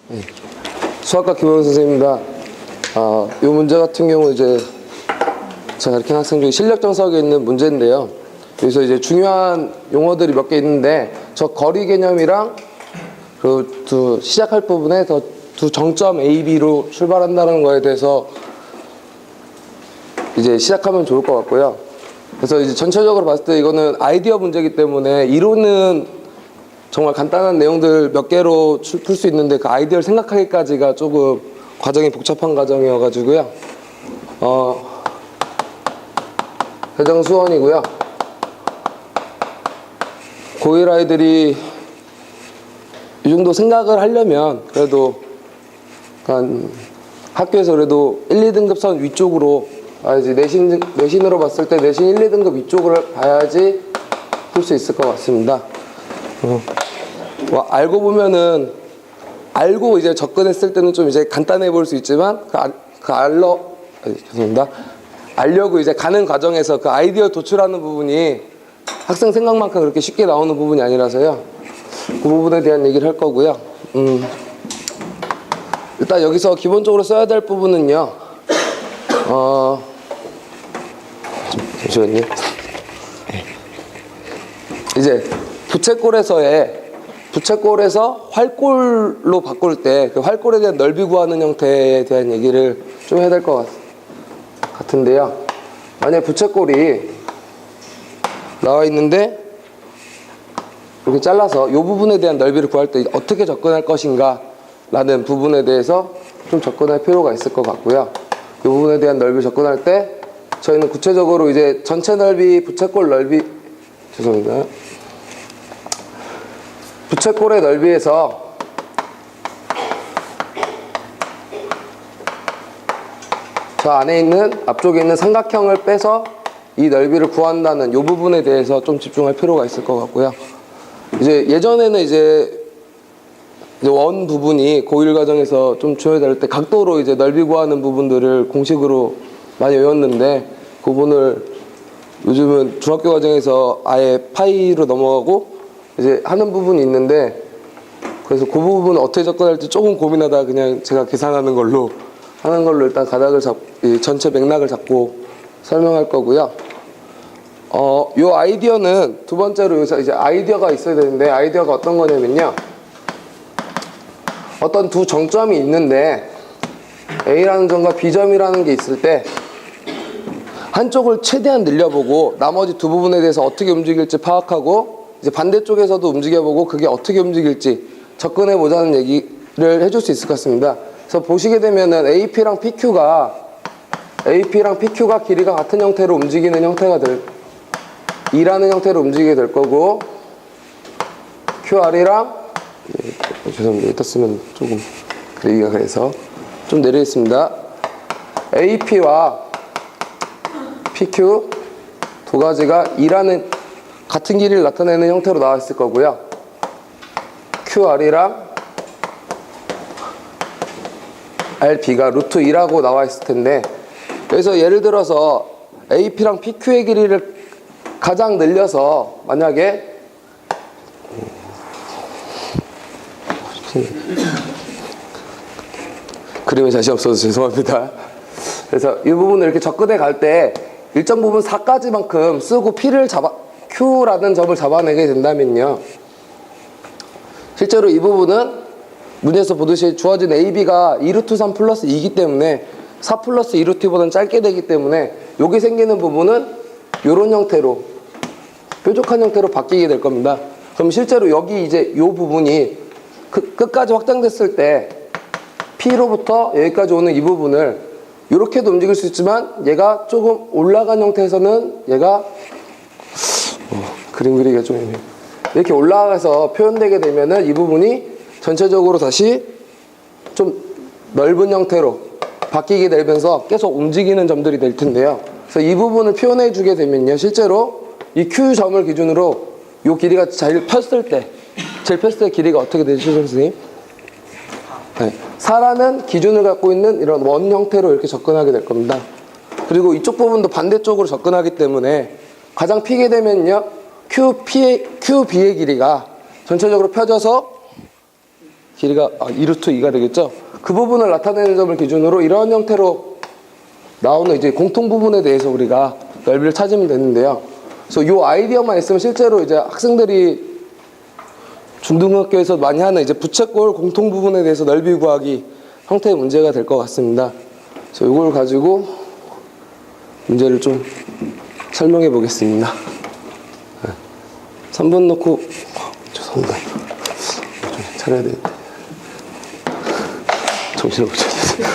네. 수학과 김호영 선생님입니다. 이 문제 같은 경우 이제 제가 가르친 학생 중에 실력 정석에 있는 문제인데요. 여기서 이제 중요한 용어들이 몇 개 있는데, 저 거리 개념이랑 그 두 시작할 부분에 두 정점 A, B로 출발한다는 거에 대해서 이제 시작하면 좋을 것 같고요. 그래서 이제 전체적으로 봤을 때 이거는 아이디어 문제이기 때문에 이론은 정말 간단한 내용들 몇 개로 풀 수 있는데 그 아이디어를 생각하기까지가 조금 과정이 복잡한 과정이어가지고요. 대정수원이고요. 고1 아이들이 이 정도 생각을 하려면 그래도 학교에서 그래도 1, 2등급 선 위쪽으로 이제 내신으로 봤을 때 내신 1, 2등급 위쪽을 봐야지 풀 수 있을 것 같습니다. 알고 보면은 알고 이제 접근했을 때는 좀 이제 간단해 보일 수 있지만 죄송합니다. 알려고 이제 가는 과정에서 그 아이디어 도출하는 부분이 학생 생각만큼 그렇게 쉽게 나오는 부분이 아니라서요. 그 부분에 대한 얘기를 할 거고요. 일단 여기서 기본적으로 써야 될 부분은요. 잠시만요. 이제 부채꼴에서 활꼴로 바꿀 때 그 활꼴에 대한 넓이 구하는 형태에 대한 얘기를 좀 해야 될 것 같은데요. 만약에 부채꼴이 나와 있는데 이렇게 잘라서 이 부분에 대한 넓이를 구할 때 어떻게 접근할 것인가 라는 부분에 대해서 좀 접근할 필요가 있을 것 같고요. 이 부분에 대한 넓이 접근할 때 저희는 구체적으로 이제 전체 넓이, 부채꼴 넓이, 죄송합니다. 부채꼴의 넓이에서 저 안에 있는 앞쪽에 있는 삼각형을 빼서 이 넓이를 구한다는 이 부분에 대해서 좀 집중할 필요가 있을 것 같고요. 이제 예전에는 이제 원 부분이 고1 과정에서 좀 조여될 때 각도로 이제 넓이 구하는 부분들을 공식으로 많이 외웠는데 그 부분을 요즘은 중학교 과정에서 아예 파이로 넘어가고 이제 하는 부분이 있는데, 그래서 그 부분은 어떻게 접근할지 조금 고민하다 그냥 제가 계산하는 걸로 하는 걸로 일단 전체 맥락을 잡고 설명할 거고요. 요 아이디어는 두 번째로 여기서 이제 아이디어가 있어야 되는데, 아이디어가 어떤 거냐면요. 어떤 두 정점이 있는데 A라는 점과 B점이라는 게 있을 때 한쪽을 최대한 늘려보고 나머지 두 부분에 대해서 어떻게 움직일지 파악하고 이제 반대쪽에서도 움직여보고 그게 어떻게 움직일지 접근해보자는 얘기를 해줄 수 있을 것 같습니다. 그래서 보시게 되면은 AP랑 PQ가 길이가 같은 형태로 움직이는 형태가 E라는 형태로 움직이게 될 거고, QR이랑 죄송합니다. 이따 쓰면 조금 그리기가 그래서 좀 내리겠습니다. AP와 PQ 두 가지가 E라는 같은 길이를 나타내는 형태로 나와 있을 거고요. QR이랑 RB가 루트 2라고 나와 있을 텐데, 여기서 예를 들어서 AP랑 PQ의 길이를 가장 늘려서 만약에 그림에 자신 없어서 죄송합니다. 그래서 이 부분을 이렇게 접근해 갈 때 일정 부분 4까지만큼 쓰고 Q라는 점을 잡아내게 된다면요. 실제로 이 부분은 문제에서 보듯이 주어진 AB가 2루트 3 플러스 2이기 때문에 4 플러스 2루트보다는 짧게 되기 때문에 여기 생기는 부분은 이런 형태로 뾰족한 형태로 바뀌게 될 겁니다. 그럼 실제로 여기 이제 이 부분이 끝까지 확장됐을 때 P로부터 여기까지 오는 이 부분을 이렇게도 움직일 수 있지만 얘가 조금 올라간 형태에서는 얘가 그림 그리기가 좀 애매해요. 이렇게 올라가서 표현되게 되면은 이 부분이 전체적으로 다시 좀 넓은 형태로 바뀌게 되면서 계속 움직이는 점들이 될 텐데요. 그래서 이 부분을 표현해 주게 되면요. 실제로 이 Q점을 기준으로 이 길이가 제일 폈을 때 길이가 어떻게 되죠, 선생님? 네. 4라는 기준을 갖고 있는 이런 원 형태로 이렇게 접근하게 될 겁니다. 그리고 이쪽 부분도 반대쪽으로 접근하기 때문에 가장 피게 되면요. QB의 길이가 전체적으로 펴져서 길이가 2루트 2가 되겠죠. 그 부분을 나타내는 점을 기준으로 이런 형태로 나오는 이제 공통 부분에 대해서 우리가 넓이를 찾으면 되는데요. 그래서 이 아이디어만 있으면 실제로 이제 학생들이 중등학교에서 많이 하는 이제 부채꼴 공통 부분에 대해서 넓이 구하기 형태의 문제가 될 것 같습니다. 그래서 이걸 가지고 문제를 좀 설명해 보겠습니다. 3번 놓고 죄송합니다. 정신 차려야 되는데 정신을 못 차리겠어요.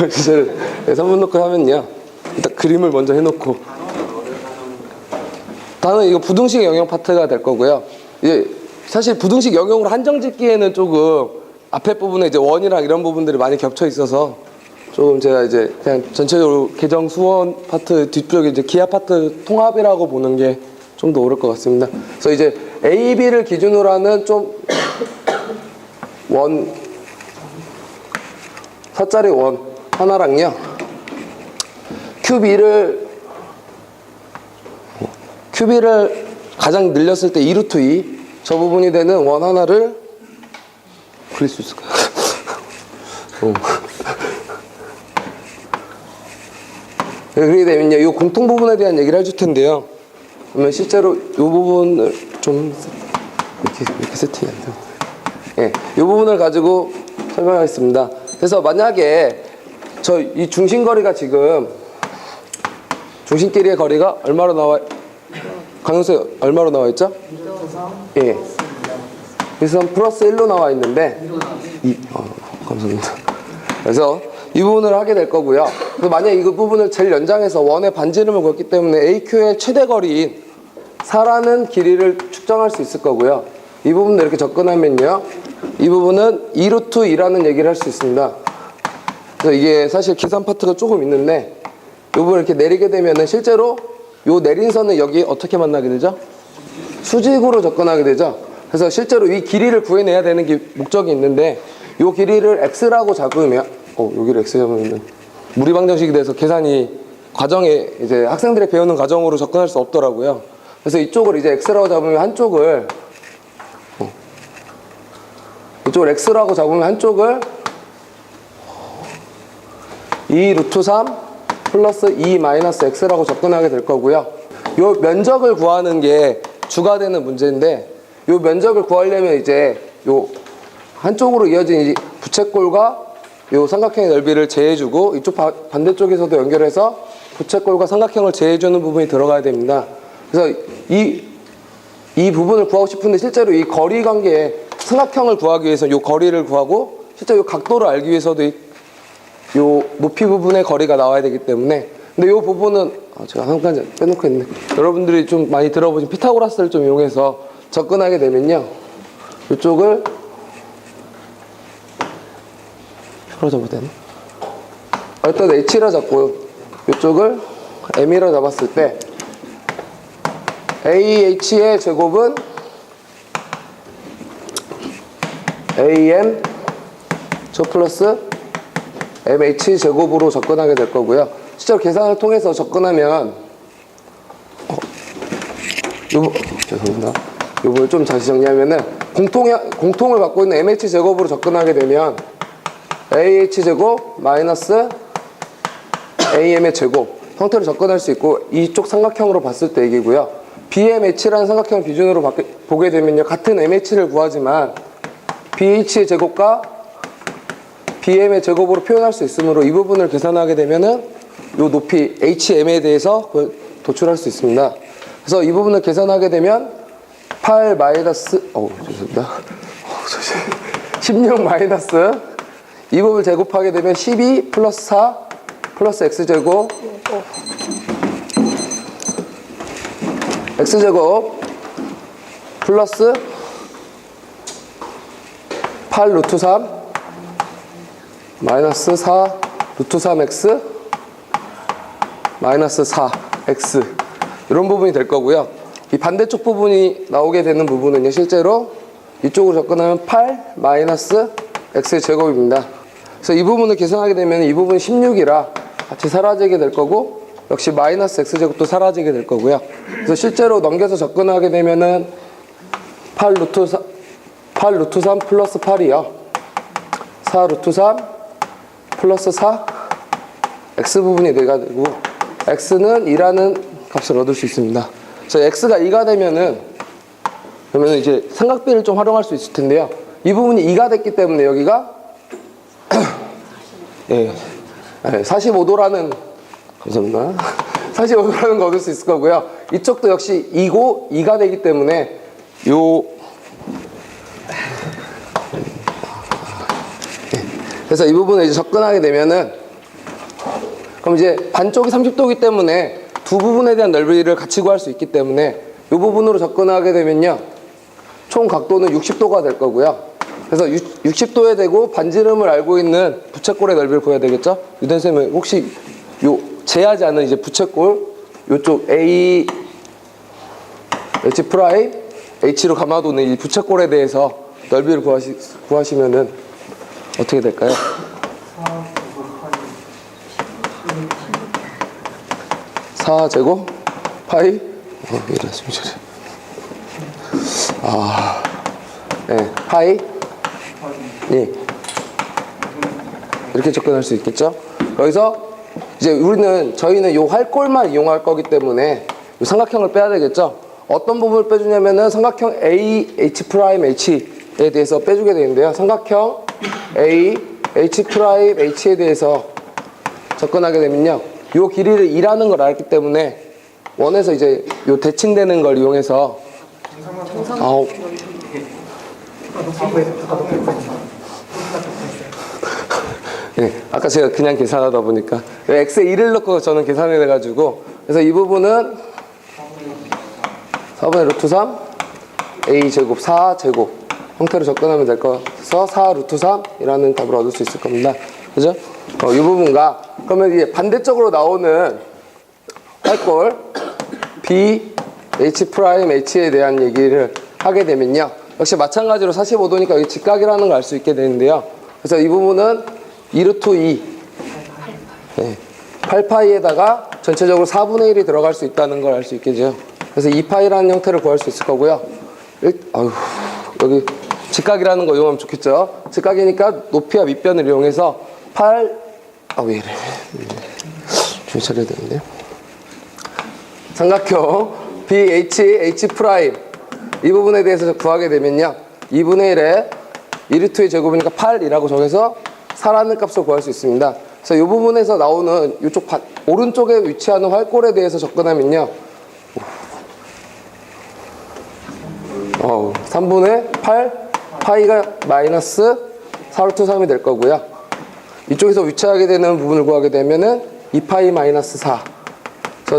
진짜를 3번 놓고 하면요, 일단 그림을 먼저 해놓고 다음은 이거 부등식 영역 파트가 될 거고요. 이제 사실 부등식 영역으로 한정 짓기에는 조금 앞에 부분에 이제 원이랑 이런 부분들이 많이 겹쳐 있어서 조금 제가 이제 그냥 전체적으로 계정 수원 파트 뒤쪽에 이제 기하 파트 통합이라고 보는 게 좀 더 옳을 것 같습니다. 그래서 이제 A, B를 기준으로 하는 좀 원, 사짜리 원 하나랑요, QB를 가장 늘렸을 때 2루트 2, 저 부분이 되는 원 하나를 그릴 수 있을까요? 그렇게 되면요, 이 공통 부분에 대한 얘기를 해줄 텐데요. 그러면 실제로 이 부분을 좀 이렇게 세팅이 안 되고, 예, 이 부분을 가지고 설명하겠습니다. 그래서 만약에 저 이 중심거리가 지금 중심끼리의 거리가 얼마로 나와? 강용수 얼마로 나와 있죠? 예. 그래서 플러스 1로 나와 있는데, 감사합니다. 그래서 이 부분을 하게 될 거고요. 그래서 만약에 이 부분을 제일 연장해서 원의 반지름을 그었기 때문에 AQ의 최대 거리인 4라는 길이를 측정할 수 있을 거고요. 이 부분을 이렇게 접근하면요, 이 부분은 2루트 2라는 얘기를 할 수 있습니다. 그래서 이게 사실 계산 파트가 조금 있는데, 이 부분을 이렇게 내리게 되면은 실제로 이 내린 선은 여기 어떻게 만나게 되죠? 수직으로 접근하게 되죠. 그래서 실제로 이 길이를 구해내야 되는 게 목적이 있는데, 이 길이를 x라고 잡으면, 여기를 x 잡으면 무리방정식이 돼서 계산이 과정에 이제 학생들이 배우는 과정으로 접근할 수 없더라고요. 그래서 이쪽을 이제 x라고 잡으면 한쪽을 이쪽을 x라고 잡으면 한쪽을 2루트 3 플러스 2 마이너스 x라고 접근하게 될 거고요. 이 면적을 구하는 게 주가 되는 문제인데, 이 면적을 구하려면 이제 요 한쪽으로 이어진 이 부채꼴과 요 삼각형의 넓이를 제해주고, 이쪽 반대쪽에서도 연결해서 부채꼴과 삼각형을 제해주는 부분이 들어가야 됩니다. 그래서 이 부분을 구하고 싶은데, 실제로 이 거리 관계에 삼각형을 구하기 위해서 이 거리를 구하고, 실제 이 각도를 알기 위해서도 이 높이 부분의 거리가 나와야 되기 때문에, 근데 이 부분은 제가 한 가지 빼놓고 있는데, 여러분들이 좀 많이 들어보신 피타고라스를 좀 이용해서 접근하게 되면요, 이쪽을 풀어줘도 되나? 일단 h라 잡고 이쪽을 m이라 잡았을 때 ah의 제곱은 am 저 플러스 mh 제곱으로 접근하게 될 거고요. 실제로 계산을 통해서 접근하면 죄송합니다. 이 부분을 좀 다시 정리하면은 공통을 갖고 있는 mh 제곱으로 접근하게 되면 AH 제곱 마이너스 AM의 제곱 형태로 접근할 수 있고, 이쪽 삼각형으로 봤을 때 얘기고요. BMH라는 삼각형을 기준으로 보게 되면요, 같은 MH를 구하지만 BH의 제곱과 BM의 제곱으로 표현할 수 있으므로 이 부분을 계산하게 되면은 이 높이 HM에 대해서 도출할 수 있습니다. 그래서 이 부분을 계산하게 되면 8 마이너스 죄송합니다. 16 마이너스 이 부분을 제곱하게 되면 12 플러스 4 플러스 x제곱 x제곱 플러스 8 루트 3 마이너스 4 루트 3x 마이너스 4x 이런 부분이 될 거고요. 이 반대쪽 부분이 나오게 되는 부분은요, 실제로 이쪽으로 접근하면 8 마이너스 x제곱입니다. 그래서 이 부분을 계산하게 되면 이 부분 16이라 같이 사라지게 될 거고, 역시 마이너스 x제곱도 사라지게 될 거고요. 그래서 실제로 넘겨서 접근하게 되면은 8 8 루트 3 플러스 8이요. 4 루트 3 플러스 4 x 부분이 4가 되고 x는 2라는 값을 얻을 수 있습니다. 그래서 x가 2가 되면은 그러면 이제 삼각비를 좀 활용할 수 있을 텐데요. 이 부분이 2가 됐기 때문에 여기가 예, 45도라는 감사합니다. 45도라는 거 얻을 수 있을 거고요. 이쪽도 역시 2고 2가 되기 때문에 요 그래서 이 부분에 이제 접근하게 되면은 그럼 이제 반쪽이 30도이기 때문에 두 부분에 대한 넓이를 같이 구할 수 있기 때문에 이 부분으로 접근하게 되면요 총 각도는 60도가 될 거고요. 그래서 60도에 대고 반지름을 알고 있는 부채꼴의 넓이를 구해야 되겠죠. 유den쌤은 혹시 요 제하지 않은 이제 부채꼴 요쪽 A H 프라임 H로 감아도는 이 부채꼴에 대해서 넓이를 구하시면은 어떻게 될까요? 4제곱 파이 네, 파이 예. 이렇게 접근할 수 있겠죠? 여기서 이제 저희는 요 활골만 이용할 거기 때문에 요 삼각형을 빼야 되겠죠? 어떤 부분을 빼주냐면은 삼각형 A, H 프라임 H에 대해서 빼주게 되는데요. 삼각형 A, H 프라임 H에 대해서 접근하게 되면요. 요 길이를 2라는 걸 알기 때문에 원에서 이제 요 대칭되는 걸 이용해서 네, 아까 제가 그냥 계산하다 보니까 x에 1을 넣고 저는 계산을 해가지고 그래서 이 부분은 4분의 루트 3 a제곱 4제곱 형태로 접근하면 될 거라서 4 루트 3이라는 답을 얻을 수 있을 겁니다. 그죠? 이 부분과 그러면 이제 반대쪽으로 나오는 활골 B, H 프라임 H에 대한 얘기를 하게 되면요. 역시 마찬가지로 45도니까 여기 직각이라는 걸 알 수 있게 되는데요. 그래서 이 부분은 2루트 2 네, 8파이에다가 전체적으로 4분의 1이 들어갈 수 있다는 걸 알 수 있겠죠. 그래서 2파이라는 형태를 구할 수 있을 거고요. 여기 직각이라는 거 이용하면 좋겠죠. 직각이니까 높이와 밑변을 이용해서 8 왜 이래 좀 차려야 되는데 삼각형 BH, H 프라임 이 부분에 대해서 구하게 되면요 2분의 1에 2루트의 제곱이니까 8이라고 정해서 4라는 값을 구할 수 있습니다. 그래서 이 부분에서 나오는 이쪽 오른쪽에 위치하는 활골에 대해서 접근하면요 3분의 8 파이가 마이너스 4루트 3이 될 거고요. 이쪽에서 위치하게 되는 부분을 구하게 되면은 2파이 마이너스 4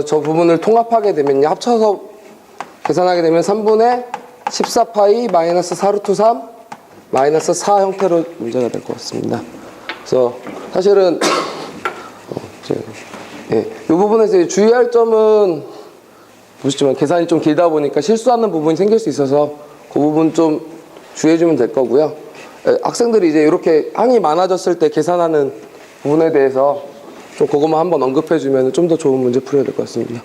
저 부분을 통합하게 되면요 합쳐서 계산하게 되면 3분의 14파이 마이너스 4루트 3 마이너스 4 형태로 문제가 될 것 같습니다. 그래서 사실은 이 부분에서 주의할 점은 보시지만 계산이 좀 길다 보니까 실수하는 부분이 생길 수 있어서 그 부분 좀 주의해주면 될 거고요. 학생들이 이제 이렇게 항이 많아졌을 때 계산하는 부분에 대해서 좀 그것만 한번 언급해주면 좀 더 좋은 문제 풀어야 될 것 같습니다.